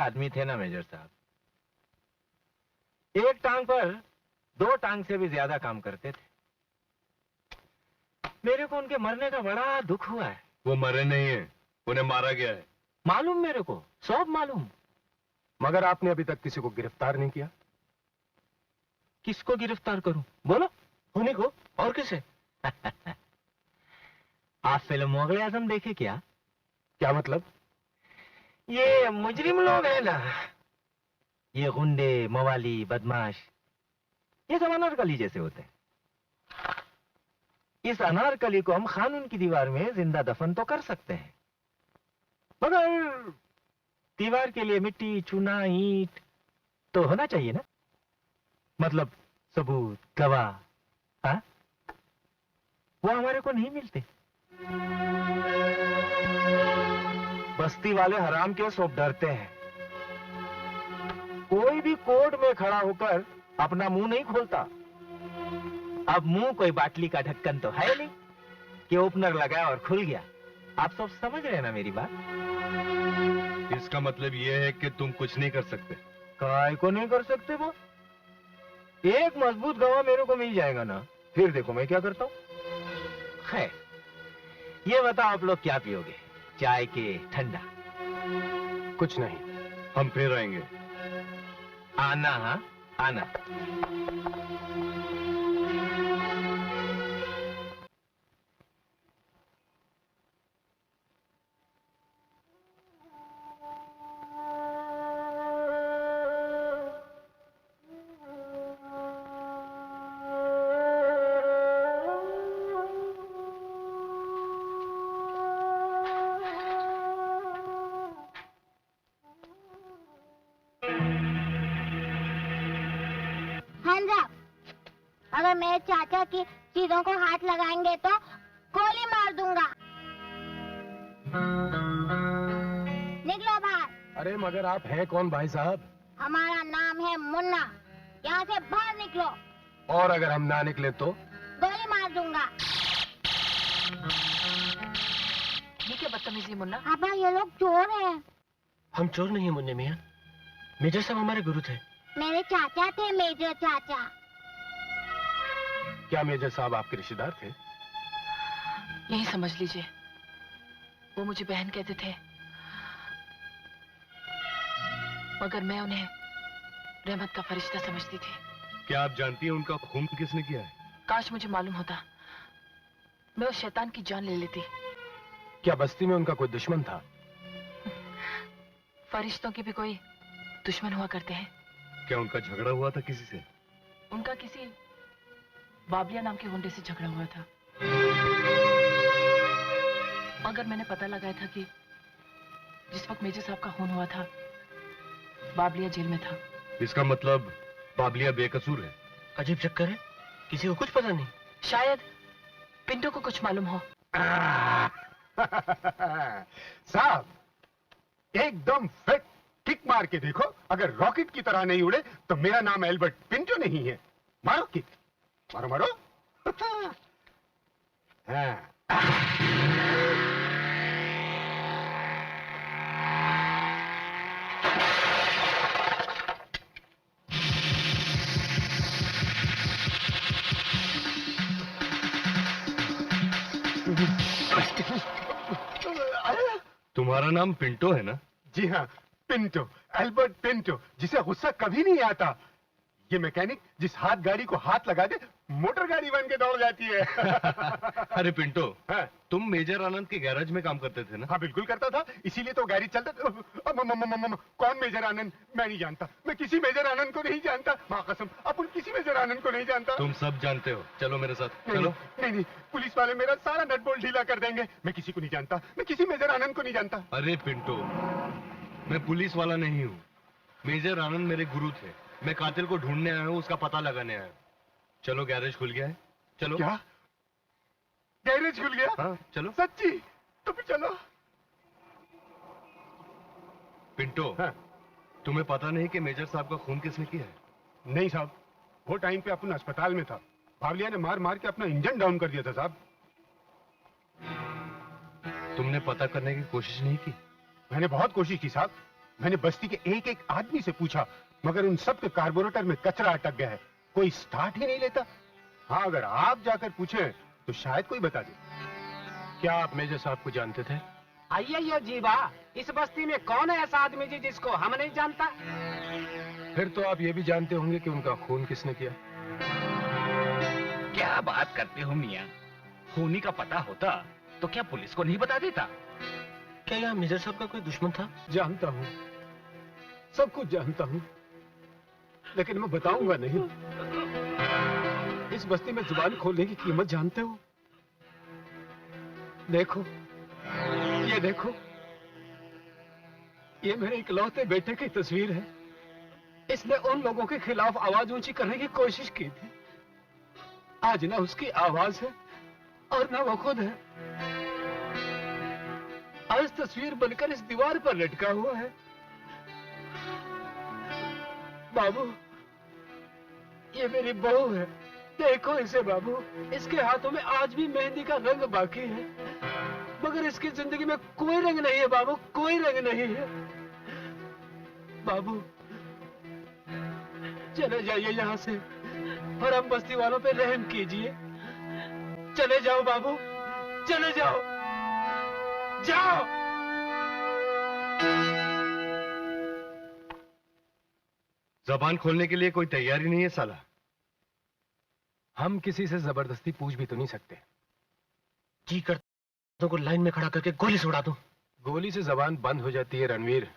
आदमी थे ना मेजर साहब, एक टांग पर दो टांग से भी ज्यादा काम करते थे। मेरे को उनके मरने का बड़ा दुख हुआ है। वो मरे नहीं है, उन्हें मारा गया है। मालूम मेरे को, सब मालूम। मगर आपने अभी तक किसी को गिरफ्तार नहीं किया। किसको गिरफ्तार करूं? बोलो। उन्हीं को, और किसे? आप फिल्म मुगल आजम देखे क्या? क्या मतलब? ये मुजरिम लोग हैं ना, ये गुंडे, मवाली, बदमाश, ये सब अनारकली जैसे होते हैं। इस अनारकली को हम कानून की दीवार में जिंदा दफन तो कर सकते हैं, मगर दीवार के लिए मिट्टी, चूना, ईंट तो होना चाहिए ना, मतलब सबूत, गवाह। हाँ, वो हमारे को नहीं मिलते। बस्ती वाले हराम के सब डरते हैं। कोई भी कोर्ट में खड़ा होकर अपना मुंह नहीं खोलता। अब मुंह कोई बाटली का ढक्कन तो है नहीं कि ओपनर लगाया और खुल गया। आप सब समझ रहे हैं ना मेरी बात? इसका मतलब यह है कि तुम कुछ नहीं कर सकते। काय को नहीं कर सकते वो? एक मजबूत गवाह मेरे को मिल जाएगा ना, फिर देखो मैं क्या करता हूँ। खैर, ये बताओ आप लोग क्या पियोगे, चाय के ठंडा? कुछ नहीं। हम फिर आएंगे। आना, हाँ आना। अगर मेरे चाचा की चीजों को हाथ लगाएंगे तो गोली मार दूंगा। निकलो बाहर। अरे मगर आप हैं कौन भाई साहब? हमारा नाम है मुन्ना। यहाँ से बाहर निकलो। और अगर हम ना निकले तो? गोली मार दूंगा। ये क्या बदतमीजी मुन्ना? पापा, ये लोग चोर हैं। हम चोर नहीं है मुन्ने मियाँ, मेजर साहब हमारे गुरु थे। मेरे चाचा थे, मेजर चाचा। क्या मेजर साहब आपके रिश्तेदार थे? यही समझ लीजिए। वो मुझे बहन कहते थे, मगर मैं उन्हें रहमत का फरिश्ता समझती थी। क्या आप जानती हैं उनका खून किसने किया है? काश मुझे मालूम होता, मैं उस शैतान की जान ले लेती। क्या बस्ती में उनका कोई दुश्मन था? फरिश्तों के भी कोई दुश्मन हुआ करते हैं। क्या उनका झगड़ा हुआ था किसी से? उनका किसी बाबलिया नाम के गुंडे से झगड़ा हुआ था, मगर मैंने पता लगाया था कि जिस वक्त मेजर साहब का खून हुआ था, बाबलिया जेल में था। इसका मतलब बाबलिया बेकसूर है। अजीब चक्कर है, किसी को कुछ पता नहीं। शायद पिंटो को कुछ मालूम हो। साहब, एकदम फिट किक मार के देखो, अगर रॉकेट की तरह नहीं उड़े तो मेरा नाम एल्बर्ट पिंटो नहीं है। मारो किक, मारो मारो। हाँ। तुम्हारा नाम पिंटो है ना? जी हाँ, पिंटो, एल्बर्ट पिंटो, जिसे गुस्सा कभी नहीं आता। ये मैकेनिक जिस हाथ गाड़ी को हाथ लगा दे, मोटर गाड़ी बन के दौड़ जाती है। अरे पिंटो, हाँ? तुम मेजर आनंद के गैराज में काम करते थे ना? हाँ बिल्कुल करता था, इसीलिए तो गाड़ी चलता। कौन मेजर आनंद? मैं नहीं जानता, मैं किसी मेजर आनंद को नहीं जानता। माँ कसम, अपन किसी मेजर आनंद को नहीं जानता। तुम सब जानते हो, चलो मेरे साथ। नहीं, चलो। नहीं नहीं, पुलिस वाले मेरा सारा नट बोल्ट ढीला कर देंगे। मैं किसी को नहीं जानता, मैं किसी मेजर आनंद को नहीं जानता। अरे पिंटो, मैं पुलिस वाला नहीं हूँ। मेजर आनंद मेरे गुरु थे। मैं कातिल को ढूंढने आया हूँ, उसका पता लगाने आया हूँ। चलो, गैरेज खुल गया है, चलो। क्या गैरेज खुल गया? हाँ चलो। सच्ची? तो फिर चलो। पिंटो, हाँ? तुम्हें पता नहीं कि मेजर साहब का खून किसने किया है? नहीं साहब, वो टाइम पे अपन अस्पताल में था। बावलिया ने मार मार के अपना इंजन डाउन कर दिया था साहब। तुमने पता करने की कोशिश नहीं की? मैंने बहुत कोशिश की साहब, मैंने बस्ती के एक एक आदमी से पूछा, मगर उन सब के कार्बोरेटर में कचरा अटक गया है, कोई स्टार्ट ही नहीं लेता। हाँ, अगर आप जाकर पूछें तो शायद कोई बता दे। क्या आप मेजर साहब को जानते थे? आइए जीवा, इस बस्ती में कौन है ऐसा आदमी जी जिसको हम नहीं जानता? फिर तो आप ये भी जानते होंगे कि उनका खून किसने किया। क्या बात करते हो मियाँ? खूनी का पता होता तो क्या पुलिस को नहीं बता देता? क्या यहाँ मेजर साहब का कोई दुश्मन था? जानता हूँ, सब कुछ जानता हूँ, लेकिन मैं बताऊंगा नहीं। इस बस्ती में जुबान खोलने की कीमत जानते हो? देखो, ये देखो, ये मेरे इकलौते बेटे की तस्वीर है। इसने उन लोगों के खिलाफ आवाज ऊंची करने की कोशिश की थी। आज ना उसकी आवाज है और ना वो खुद है। आज तस्वीर बनकर इस दीवार पर लटका हुआ है। बाबू, ये मेरी बहू है, देखो इसे बाबू। इसके हाथों में आज भी मेहंदी का रंग बाकी है, मगर इसकी जिंदगी में कोई रंग नहीं है बाबू, कोई रंग नहीं है। बाबू, चले जाइए यहाँ से और हम बस्ती वालों पे रहम कीजिए। चले जाओ बाबू, चले जाओ, जाओ। जबान खोलने के लिए कोई तैयारी नहीं है साला। हम किसी से जबरदस्ती पूछ भी तो नहीं सकते। जी करता को लाइन में खड़ा करके गोली से उड़ा दूं। गोली से जबान बंद हो जाती है रणवीर,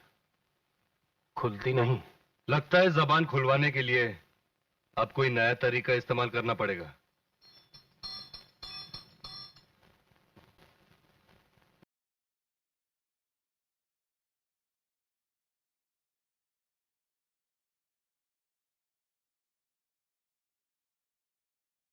खुलती नहीं। लगता है जबान खुलवाने के लिए अब कोई नया तरीका इस्तेमाल करना पड़ेगा।